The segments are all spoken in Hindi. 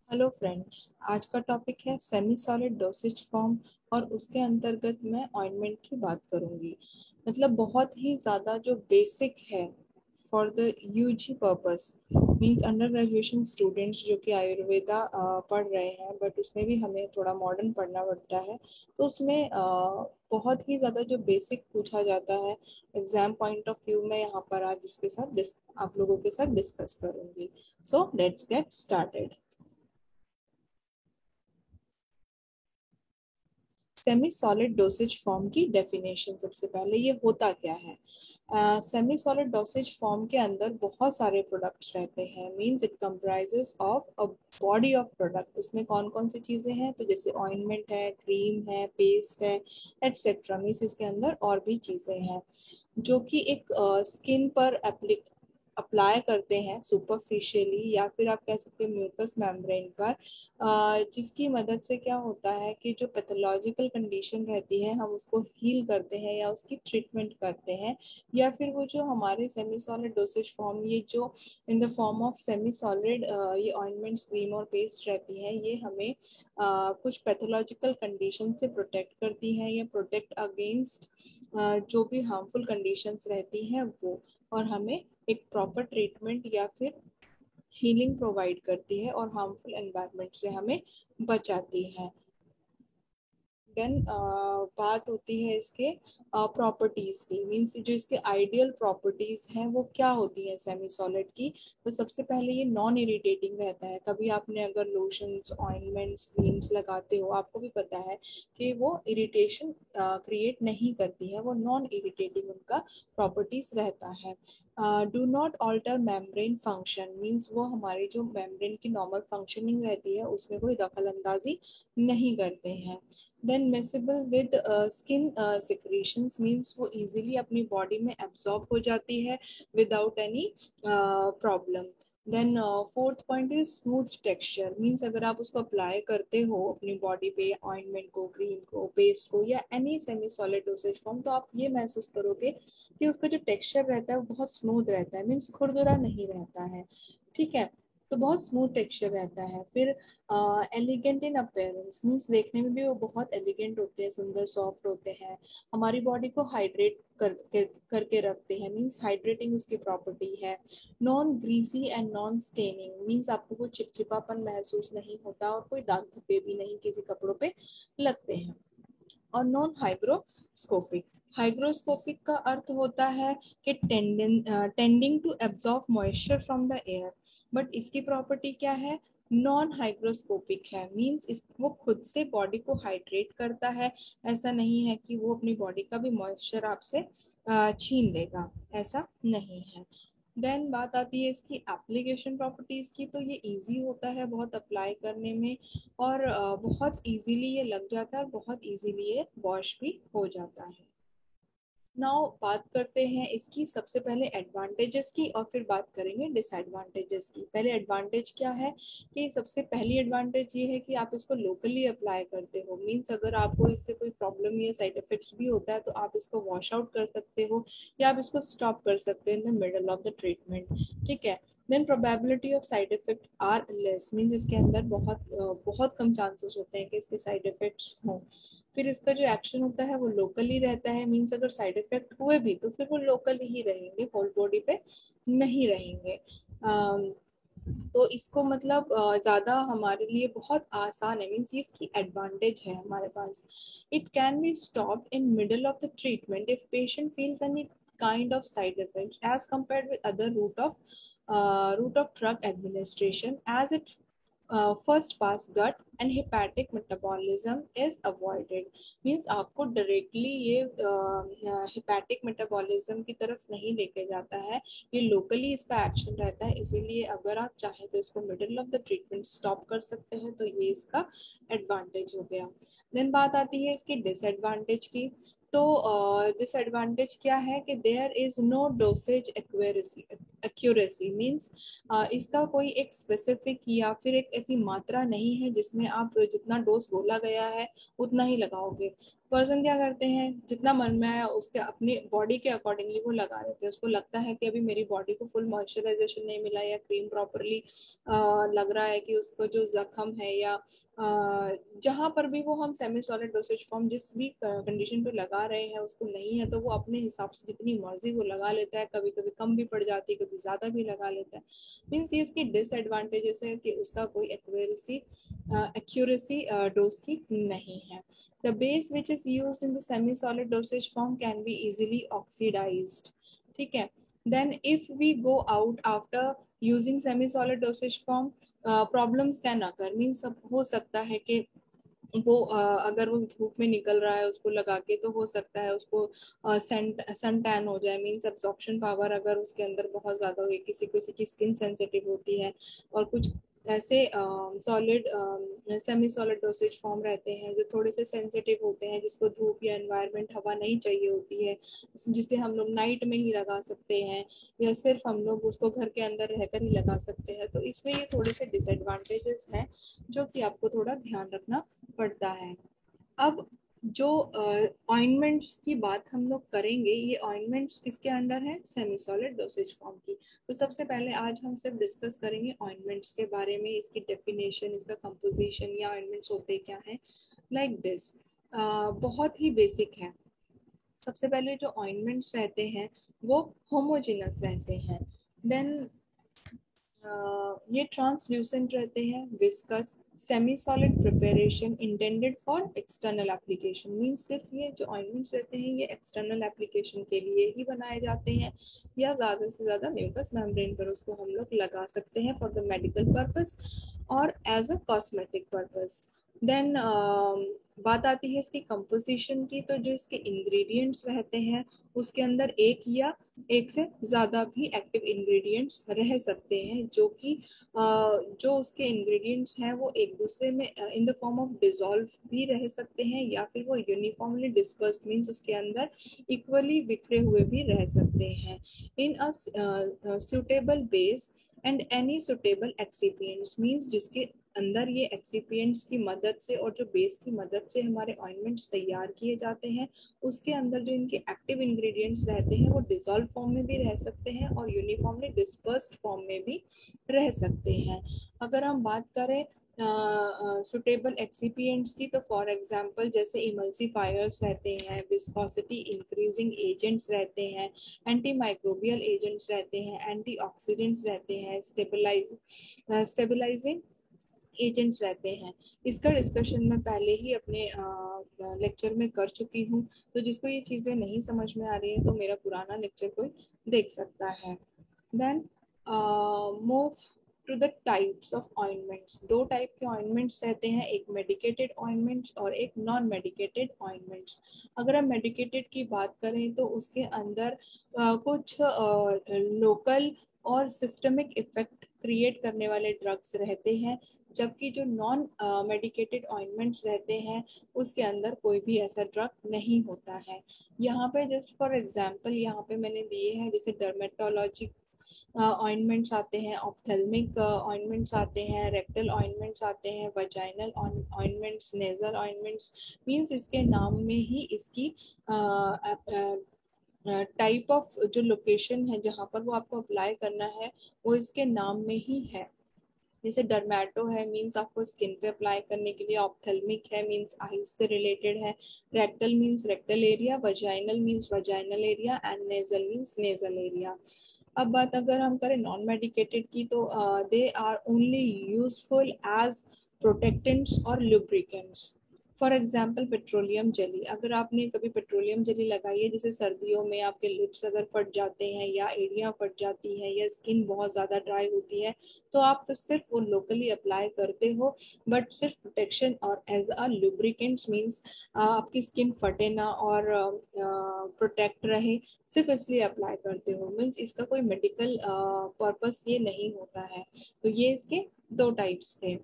Hello friends. आज का टॉपिक है सेमी सॉलिड डोसेज फॉर्म और उसके अंतर्गत मैं ऑइंटमेंट की बात करूंगी। मतलब बहुत ही ज़्यादा जो बेसिक है for the UG purpose, means under graduation students जो कि आयुर्वेदा पढ़ रहे हैं, बट उसमें भी हमें थोड़ा मॉडर्न पढ़ना पड़ता है। तो उसमें बहुत ही ज़्यादा जो बेसिक पूछा जाता है एग्जाम पॉइंट ऑफ व्यू में, यहाँ पर आज इसके साथ आप लोगों के साथ डिस्कस करूंगी। So let's get started. Semi solid dosage form की डेफिनेशन, सबसे पहले ये होता क्या है। सेमी सॉलिड डोसेज फॉर्म के अंदर बहुत सारे प्रोडक्ट्स रहते हैं, means it comprises of a body of product. उसमें कौन कौन सी चीजें हैं, तो जैसे ऑइंटमेंट है, क्रीम है, पेस्ट है, एटसेट्रा। मींस इसके अंदर और भी चीजें हैं जो कि एक स्किन पर अप्लाई करते हैं सुपरफिशियली, या फिर आप कह सकते हैं म्यूकस मेम्ब्रेन पर, जिसकी मदद से क्या होता है कि जो पैथोलॉजिकल कंडीशन रहती है हम उसको हील करते हैं या उसकी ट्रीटमेंट करते हैं। या फिर वो जो हमारे सेमी सॉलिड डोसेज फॉर्म, ये जो in the form of semi solid ये ऑइंटमेंट्स, क्रीम और पेस्ट रहती हैं, ये हमें कुछ पैथोलॉजिकल कंडीशन से प्रोटेक्ट करती हैं या प्रोटेक्ट अगेंस्ट जो भी हार्मफुल कंडीशंस रहती हैं वो, और हमें एक प्रॉपर ट्रीटमेंट या फिर हीलिंग प्रोवाइड करती है और हार्मफुल एनवायरनमेंट से हमें बचाती है। देन बात होती है इसके प्रॉपर्टीज की, मींस जो इसके आइडियल प्रॉपर्टीज हैं वो क्या होती है सेमी सॉलिड की। तो सबसे पहले ये नॉन इरिटेटिंग रहता है। कभी आपने अगर लोशंस, ऑइंटमेंट्स, क्रीम्स लगाते हो, आपको भी पता है कि वो इरिटेशन क्रिएट नहीं करती है, वो नॉन इरिटेटिंग उनका प्रॉपर्टीज रहता है। Do not alter membrane function, means वो हमारी जो मेम्ब्रेन की नॉर्मल फंक्शनिंग रहती है उसमें कोई दखल अंदाजी नहीं करते हैं। Then miscible with skin secretions, means वो इजीली अपनी बॉडी में एब्जॉर्ब हो जाती है without any problem. Then fourth point is smooth texture, means अगर आप उसको अप्लाई करते हो अपनी बॉडी पे, ऑइंटमेंट को, क्रीम को, पेस्ट को, या any semi solid dosage form, तो आप ये महसूस करोगे कि उसका जो टेक्सचर रहता है वो बहुत स्मूथ रहता है, मीन्स खुरदुरा नहीं रहता है। ठीक है, तो बहुत स्मूथ टेक्सचर रहता है। फिर एलिगेंट इन अपेयरेंस, मीन्स देखने में भी वो बहुत एलिगेंट होते हैं, सुंदर सॉफ्ट होते हैं, हमारी बॉडी को हाइड्रेट करके रखते हैं, मीन्स हाइड्रेटिंग उसकी प्रॉपर्टी है। Non greasy and non staining, means आपको कोई चिपचिपापन महसूस नहीं होता और कोई दाग धब्बे भी नहीं किसी कपड़ों पे लगते हैं। और नॉन हाइग्रोस्कोपिक, हाइग्रोस्कोपिक का अर्थ होता है कि tending to absorb moisture from the air, but इसकी प्रॉपर्टी क्या है, नॉन हाइग्रोस्कोपिक है, मींस इस वो खुद से बॉडी को हाइड्रेट करता है। ऐसा नहीं है कि वो अपनी बॉडी का भी मॉइस्चर आपसे छीन लेगा, ऐसा नहीं है। देन बात आती है इसकी एप्लीकेशन प्रॉपर्टीज की, तो ये इजी होता है बहुत अप्लाई करने में, और बहुत इजीली ये लग जाता है, बहुत इजीली ये वॉश भी हो जाता है। नाउ बात करते हैं इसकी सबसे पहले एडवांटेजेस की और फिर बात करेंगे डिसएडवांटेजेस की। पहले एडवांटेज क्या है, कि सबसे पहली एडवांटेज ये है कि आप इसको लोकली अप्लाई करते हो, मींस अगर आपको इससे कोई प्रॉब्लम या साइड इफेक्ट्स भी होता है तो आप इसको वॉश आउट कर सकते हो या आप इसको स्टॉप कर सकते हो in the middle of the treatment. ठीक है। Then probability of side effect are less, means इसके अंदर बहुत कम चांसेस होते हैं कि इसके साइड इफेक्ट्स हों। फिर इसका जो एक्शन होता है वो लोकली रहता है, मीन्स अगर साइड इफेक्ट हुए भी तो फिर वो लोकल ही रहेंगे, होल बॉडी पे नहीं रहेंगे। तो इसको मतलब ज्यादा हमारे लिए बहुत आसान है, मीन्स ये इसकी एडवांटेज है हमारे पास। It can be stop in middle of the treatment if patient feels any kind of side effect as compared with other route of drug administration, as it first pass gut and hepatic metabolism is avoided, means आपको डायरेक्टली ये हेपेटिक मेटाबॉलिज्म की तरफ नहीं लेके जाता है, ये लोकली इसका एक्शन रहता है, इसीलिए अगर आप चाहें तो इसको middle of the treatment stop कर सकते हैं, तो ये इसका एडवांटेज हो गया। देन बात आती है इसकी डिसएडवांटेज की। तो डिसएडवांटेज क्या है कि there is no dosage accuracy, means इसका कोई एक स्पेसिफिक या फिर एक ऐसी मात्रा नहीं है जिसमें आप जितना डोज बोला गया है उतना ही लगाओगे। पर्सन क्या करते हैं, जितना मन में आया उसके अपनी बॉडी के अकॉर्डिंगली वो लगा लेते हैं। उसको लगता है कि अभी मेरी बॉडी को फुल मॉइस्चराइजेशन नहीं मिला या क्रीम प्रॉपरली लग रहा है कि उसको जो जख्म है या जहां पर भी वो हम सेमी सॉलिड डोसेज फॉर्म जिस भी कंडीशन पे लगा रहे हैं उसको नहीं है, तो वो अपने हिसाब से जितनी मर्जी वो लगा लेता है। कभी कभी कम भी पड़ जाती है, कभी ज्यादा भी लगा लेता है। मीन्स ये इसकी डिसएडवांटेजेस है कि उसका कोई एक्यूरेसी डोज की नहीं है। The base which is used in the semi-solid dosage form can be easily oxidized. ठीक है. Then if we go out after using semi-solid dosage form, problems can occur. Means सब हो सकता है कि वो अगर वो धूप में निकल रहा है उसको लगा के, तो हो सकता है उसको सन टैन हो जाए। मीन्स एब्जॉर्प्शन पावर अगर उसके अंदर बहुत ज्यादा हुई, किसी किसी की स्किन सेंसिटिव होती है, और कुछ ऐसे solid semi solid dosage form रहते हैं जो थोड़े से सेंसिटिव होते हैं, जिसको धूप या एनवायरनमेंट हवा नहीं चाहिए होती है, जिसे हम लोग नाइट में ही लगा सकते हैं या सिर्फ हम लोग उसको घर के अंदर रहकर ही लगा सकते हैं। तो इसमें ये थोड़े से डिसएडवांटेजेस हैं जो कि आपको थोड़ा ध्यान रखना पड़ता है। अब जो ऑइंटमेंट्स की बात हम लोग करेंगे, ये ऑइंटमेंट्स किसके अंडर है, सेमी सॉलिड डोसेज फॉर्म की। तो सबसे पहले आज हम सिर्फ डिस्कस करेंगे ऑइंटमेंट्स के बारे में, इसकी डेफिनेशन, इसका कंपोजिशन या ऑइंटमेंट्स होते क्या है, लाइक दिस। बहुत ही बेसिक है। सबसे पहले जो ऑइंटमेंट्स रहते हैं वो होमोजेनस रहते हैं। देन ये ट्रांसल्यूसेंट रहते हैं, viscous, semi solid preparation intended for external application. Mean सिर्फ ये जो ऑइंटमेंट्स रहते हैं ये एक्सटर्नल एप्लीकेशन के लिए ही बनाए जाते हैं, या ज़्यादा से ज़्यादा म्यूकस मेम्ब्रेन पर उसको हम लोग लगा सकते हैं फॉर द मेडिकल पर्पस और as a cosmetic purpose. Then बात आती है इसकी कंपोजिशन की। तो जो इसके इंग्रेडिएंट्स रहते हैं उसके अंदर एक या एक से ज़्यादा भी एक्टिव इंग्रेडिएंट्स रह सकते हैं, जो कि जो उसके इंग्रेडिएंट्स हैं वो एक दूसरे में in the form of dissolve भी रह सकते हैं, या फिर वो यूनिफॉर्मली डिस्पर्स्ड मीन्स उसके अंदर इक्वली बिखरे हुए भी रह सकते हैं। In a suitable base and any suitable excipients, means जिसके अंदर ये एक्सिपिएंट्स की मदद से और जो बेस की मदद से हमारे ऑइंटमेंट्स तैयार किए जाते हैं, उसके अंदर जो इनके एक्टिव इंग्रेडिएंट्स रहते हैं वो डिसॉल्व फॉर्म में भी रह सकते हैं और यूनिफॉर्मली डिस्पर्स्ड फॉर्म में भी रह सकते हैं। अगर हम बात करें सुटेबल एक्सिपिएंट्स की, तो फॉर एग्जांपल जैसे इमल्सिफायर्स रहते हैं, विस्कोसिटी इंक्रीजिंग एजेंट्स रहते हैं, एंटी माइक्रोबियल एजेंट्स रहते हैं, एंटीऑक्सीडेंट्स रहते हैं, स्टेबलाइजिंग एजेंट्स रहते हैं। इसका डिस्कशन मैं पहले ही अपने लेक्चर में कर चुकी हूँ, तो जिसको ये चीज़ें नहीं समझ में आ रही है तो मेरा पुराना लेक्चर कोई देख सकता है। Then move to the types of ointments. दो टाइप के ऑइंटमेंट्स रहते हैं, एक मेडिकेटेड ऑइंटमेंट्स और एक नॉन मेडिकेटेड ऑइंटमेंट्स। अगर हम मेडिकेटेड की बात करें तो उसके अंदर कुछ लोकल और सिस्टमिक इफेक्ट क्रिएट करने वाले ड्रग्स रहते हैं, जबकि जो नॉन मेडिकेटेड ऑइंटमेंट्स रहते हैं उसके अंदर कोई भी ऐसा ड्रग नहीं होता है। यहाँ पे जस्ट फॉर एग्जांपल यहाँ पे मैंने दिए हैं, जैसे डर्मेटोलॉजिक ऑइंटमेंट्स आते हैं, ऑप्थेल्मिक ऑइंटमेंट्स आते हैं, रेक्टल ऑइंटमेंट्स आते हैं, vaginal ointments, nasal ointments. Means इसके नाम में ही इसकी टाइप ऑफ जो लोकेशन है जहाँ पर वो आपको अप्लाई करना है वो इसके नाम में ही है। जैसे डर्मेटो है मींस आपको स्किन पे अप्लाई करने के लिए, ऑप्थेल्मिक है मींस आईज से रिलेटेड है, rectal means rectal area, vaginal means vaginal area and nasal means nasal area. अब बात अगर हम करें नॉन मेडिकेटेड की, तो they are only useful as protectants और lubricants. For example petroleum jelly. अगर आपने कभी पेट्रोलियम जेली लगाई है, जैसे सर्दियों में आपके लिप्स अगर फट जाते हैं या एड़ियाँ फट जाती हैं या स्किन बहुत ज़्यादा ड्राई होती है, तो आप सिर्फ वो लोकली अप्लाई करते हो, बट सिर्फ प्रोटेक्शन और एज अ लुब्रिकेंट्स मीन्स आपकी स्किन फटे ना और प्रोटेक्ट रहे, सिर्फ इसलिए अप्लाई करते हो। मीन्स इसका कोई मेडिकल पर्पस ये नहीं होता है। तो ये इसके दो टाइप्स थे।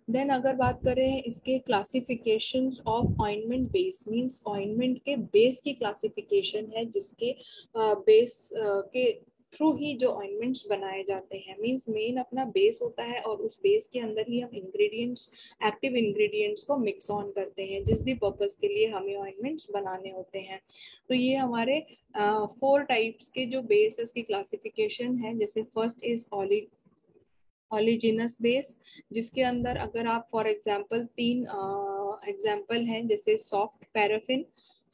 देन अगर बात करें इसके classifications of ointment base, means ointment के बेस की क्लासिफिकेशन है, जिसके बेस के थ्रू ही जो ऑइंटमेंट्स बनाए जाते हैं। मींस मेन अपना बेस होता है और उस बेस के अंदर ही हम इंग्रेडिएंट्स, एक्टिव इंग्रेडिएंट्स को मिक्स ऑन करते हैं जिस भी पर्पस के लिए हमें ऑइंटमेंट्स बनाने होते हैं। तो ये हमारे 4 टाइप्स के जो बेस की क्लासिफिकेशन है। जैसे फर्स्ट इज ऑलिजिनस बेस, जिसके अंदर अगर आप फॉर एग्जांपल 3 एग्जांपल हैं, जैसे soft paraffin,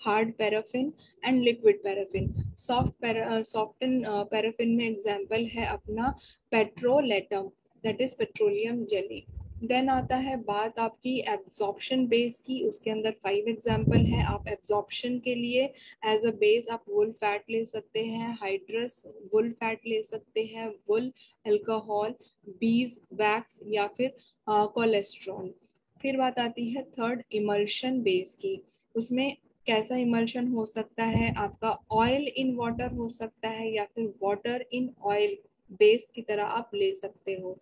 hard paraffin and liquid paraffin. Soft paraffin में एग्जांपल है अपना petrolatum, that is petroleum jelly. Then आता है बात आपकी एब्जॉर्प्शन बेस की, उसके अंदर 5 एग्जांपल है। आप एब्जॉर्प्शन के लिए एज अ बेस आप वुल फैट ले सकते हैं, हाइड्रस वुल फैट ले सकते हैं, वुल, अल्कोहल, बीज वैक्स या फिर कोलेस्ट्रॉल। फिर बात आती है थर्ड इमल्शन बेस की। उसमें कैसा इमल्शन हो सकता है आपका, ऑयल इन वाटर हो सकता है या फिर वाटर इन ऑयल बेस की तरह आप ले सकते हो।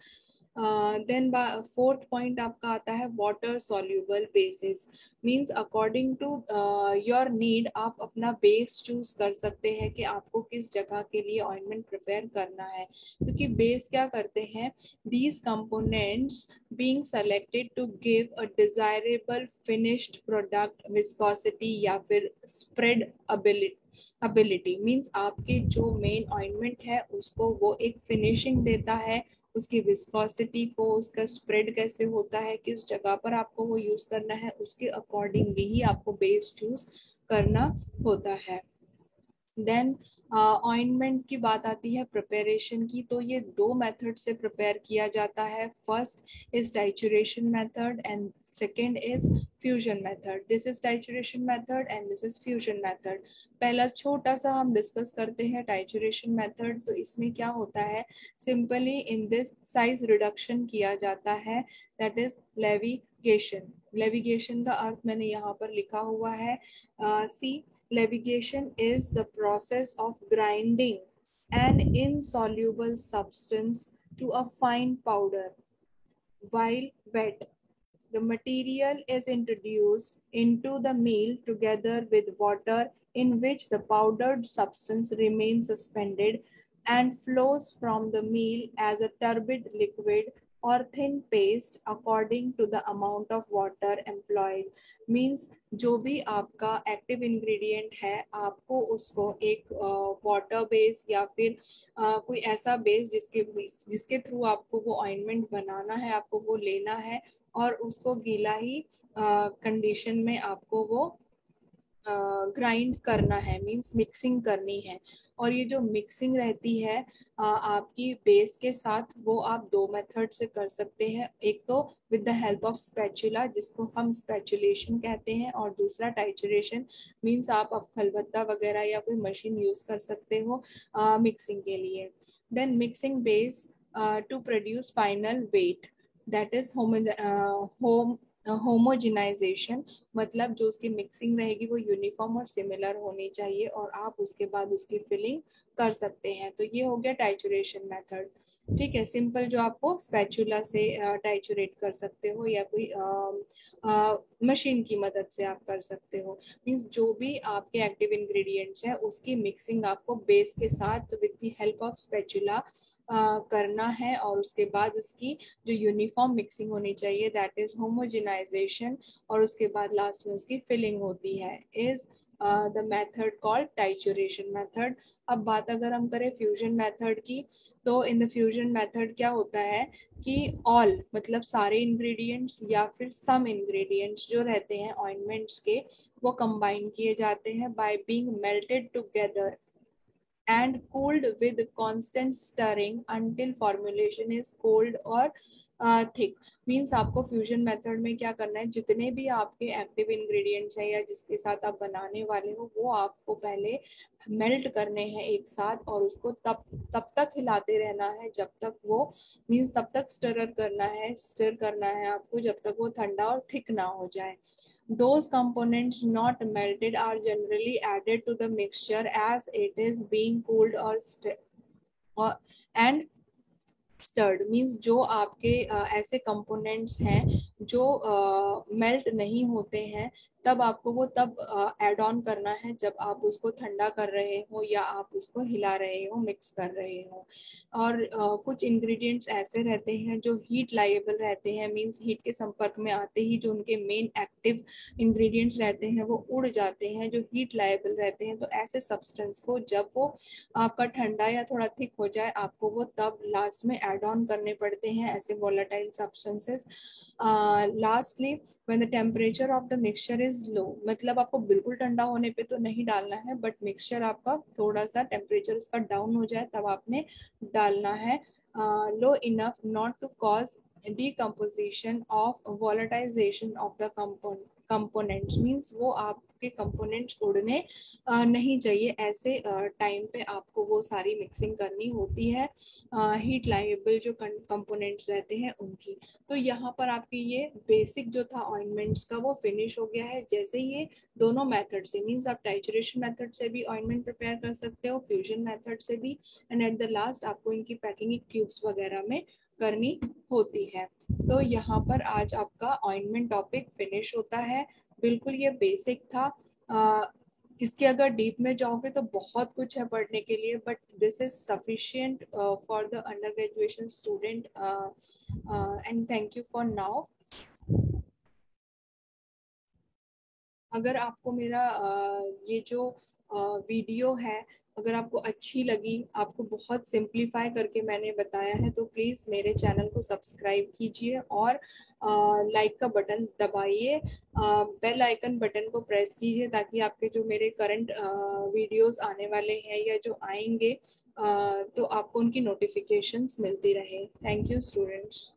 देन फोर्थ पॉइंट आपका आता है water soluble basis. Means according to your need आप अपना बेस चूज कर सकते हैं कि आपको किस जगह के लिए ऑइंटमेंट प्रिपेयर करना है। क्योंकि बेस क्या करते हैं, these components being selected to give a desirable finished product viscosity या फिर spread ability मीन्स आपके जो मेन ऑइंटमेंट है उसको वो एक फिनिशिंग देता है, उसकी विस्कोसिटी को, उसका स्प्रेड कैसे होता है, किस जगह पर आपको वो यूज करना है, उसके अकॉर्डिंगली ही आपको बेस चूज करना होता है। देन ऑइंटमेंट की बात आती है प्रिपरेशन की। तो ये 2 मेथड से प्रिपेयर किया जाता है। First is trituration method and second is fusion method. This is trituration method and this is fusion method. पहला छोटा सा हम डिस्कस करते हैं टाइचुरेशन मेथड। तो इसमें क्या होता है, simply in this size reduction किया जाता है, दैट इज लेविगेशन। लेविगेशन का अर्थ मैंने यहाँ पर लिखा हुआ है, सी, levitation is the process of grinding an insoluble substance to a fine powder. While wet, the material is introduced into the meal together with water in which the powdered substance remains suspended and flows from the meal as a turbid liquid or thin paste according to the amount of water employed. Means जो भी आपका एक्टिव इंग्रेडिएंट है आपको उसको एक वाटर बेस या फिर कोई ऐसा बेस जिसके थ्रू आपको वो ऑइंटमेंट बनाना है, आपको वो लेना है और उसको गीला ही कंडीशन में आपको वो ग्राइंड करना है, मींस मिक्सिंग करनी है। और ये जो मिक्सिंग रहती है आपकी बेस के साथ, वो आप 2 मेथड से कर सकते हैं। एक तो with the help of spatula, जिसको हम स्पैचुलेशन कहते हैं, और दूसरा टाइचुरेशन मींस आप खलबत्ता वगैरह या कोई मशीन यूज कर सकते हो मिक्सिंग के लिए। Then mixing base to produce final weight, that is homogenization. मतलब जो उसकी मिक्सिंग रहेगी वो यूनिफॉर्म और सिमिलर होनी चाहिए और आप उसके बाद उसकी फिलिंग कर सकते हैं। तो ये हो गया टाइचुरेशन मेथड। ठीक है, सिंपल जो आपको स्पैचुला से टाइचुरेट कर सकते हो या कोई मशीन की मदद से आप कर सकते हो। मींस जो भी आपके एक्टिव इंग्रेडिएंट्स हैं उसकी मिक्सिंग आपको बेस के साथ with the help of spatula करना है और उसके बाद उसकी जो यूनिफॉर्म मिक्सिंग होनी चाहिए, दैट इज होमोजेनाइजेशन, और उसके बाद लास्ट में उसकी फिलिंग होती है, is the method called trituration method. अब बात अगर हम करें फ्यूजन मेथड की, तो इन द फ्यूजन मेथड क्या होता है कि ऑल मतलब सारे इंग्रेडिएंट्स या फिर सम इंग्रेडिएंट्स जो रहते हैं ऑइंटमेंट्स के, वो कंबाइन किए जाते हैं by being melted together and cooled with constant stirring until formulation is cold or thick. Means आपको फ्यूजन मेथड में क्या करना है, जितने भी आपके एक्टिव इंग्रेडिएंट्स हैं या जिसके साथ आप बनाने वाले हो वो आपको पहले मेल्ट करने हैं एक साथ, और उसको तब तक हिलाते रहना है जब तक वो मीन्स तब तक स्टर करना है आपको जब तक वो ठंडा और थिक ना हो जाए। Those components not melted are generally added to the mixture as it is being cooled and stirred. Means जो आपके ऐसे components हैं जो मेल्ट नहीं होते हैं तब आपको वो तब ऐड ऑन करना है जब आप उसको ठंडा कर रहे हो या आप उसको हिला रहे हो, मिक्स कर रहे हो। और कुछ इंग्रेडिएंट्स ऐसे रहते हैं जो हीट लायबल रहते हैं, मींस हीट के संपर्क में आते ही जो उनके मेन एक्टिव इंग्रेडिएंट्स रहते हैं वो उड़ जाते हैं, जो हीट लायबल रहते हैं। तो ऐसे सब्सटेंस को जब वो आपका ठंडा या थोड़ा थिक हो जाए, आपको वो तब लास्ट में ऐड ऑन करने पड़ते हैं, ऐसे volatile substances. Lastly when the temperature of the mixture is low, मतलब आपको बिल्कुल ठंडा होने पे तो नहीं डालना है, बट मिक्सचर आपका थोड़ा सा टेम्परेचर उसका डाउन हो जाए तब आपने डालना है। Low enough not to cause decomposition of volatilization of the components, means वो आपके कंपोनेंट्स उड़ने नहीं चाहिए। ऐसे टाइम पे आपको वो सारी मिक्सिंग करनी होती है हीट लायबल जो कंपोनेंट्स रहते हैं उनकी। तो यहाँ पर आपकी ये बेसिक जो था ऑइंटमेंट्स का वो फिनिश हो गया है। जैसे ये दोनों मेथड से, मीन्स आप टाइचुरेशन मेथड से भी ऑइंटमेंट प्रिपेयर कर सकते हो, फ्यूजन मेथड से भी, एंड एट द लास्ट आपको इनकी पैकिंग ट्यूब्स वगैरह में करनी होती है। तो यहाँ पर आज आपका ऑइंटमेंट टॉपिक फिनिश होता है। बिल्कुल ये बेसिक था। इसके अगर डीप में जाओगे तो बहुत कुछ है पढ़ने के लिए, but this is sufficient for the under graduation student, and thank you for now. अगर आपको मेरा ये जो वीडियो है अगर आपको अच्छी लगी, आपको बहुत सिंप्लीफाई करके मैंने बताया है, तो प्लीज़ मेरे चैनल को सब्सक्राइब कीजिए और लाइक का बटन दबाइए, बेल आइकन बटन को प्रेस कीजिए ताकि आपके जो मेरे करंट वीडियोस आने वाले हैं या जो आएंगे तो आपको उनकी नोटिफिकेशंस मिलती रहे। Thank you students.